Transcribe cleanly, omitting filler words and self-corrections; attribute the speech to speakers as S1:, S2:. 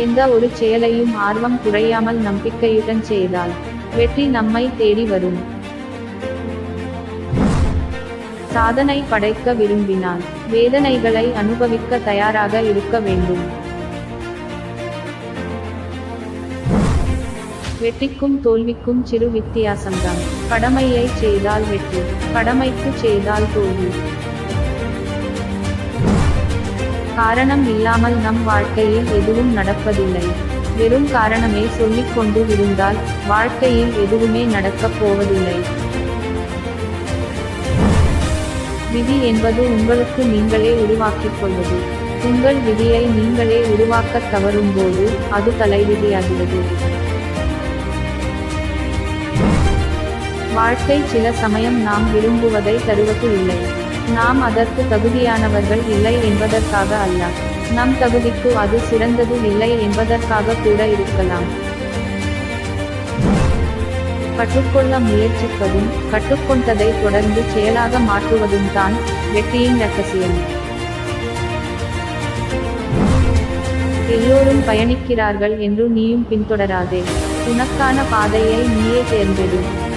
S1: எந்த ஒரு செயலையும் ஆர்வம் குறையாமல் நம்பிக்கையுடன் செய்தால் வெற்றி நம்மை தேடி வரும். சாதனை படைக்க விரும்பினால் வேதனைகளை அனுபவிக்க தயாராக இருக்க வேண்டும். வெற்றிக்கும் தோல்விக்கும் சிறு வித்தியாசம்தான். கடமையை செய்தால் வெற்றி, கடமைக்கு செய்தால் தோல்வி. காரணம் இல்லாமல் நம் வாழ்க்கையில் எதுவும் நடப்பதில்லை. வெறும் காரணமே சொல்லிக் கொண்டு இருந்தால் வாழ்க்கையில் எதுவுமே நடக்கப் போவதில்லை. விதி என்பது உங்களுக்கு நீங்களே உருவாக்கிக் கொள்வது. உங்கள் விதியை நீங்களே உருவாக்கத் தவறும்போது அது தலைவிதியாகிறது. வாழ்க்கை சில சமயம் நாம் விரும்புவதை தருவது இல்லை. நாம் அதற்கு தகுதியானவர்கள் இல்லை என்பதற்காக அல்ல, நம் தகுதிக்கு அது சிறந்தது இல்லை என்பதற்காக கூட இருக்கலாம். கற்றுக்கொள்ள முயற்சிப்பதும் கற்றுக்கொண்டதை தொடர்ந்து செயலாக மாற்றுவதும் தான் வெற்றியின் ரகசியம். எல்லோரும் பயணிக்கிறார்கள் என்று நீயும் பின்தொடராதே. உனக்கான பாதையை நீயே தேர்ந்தெடு.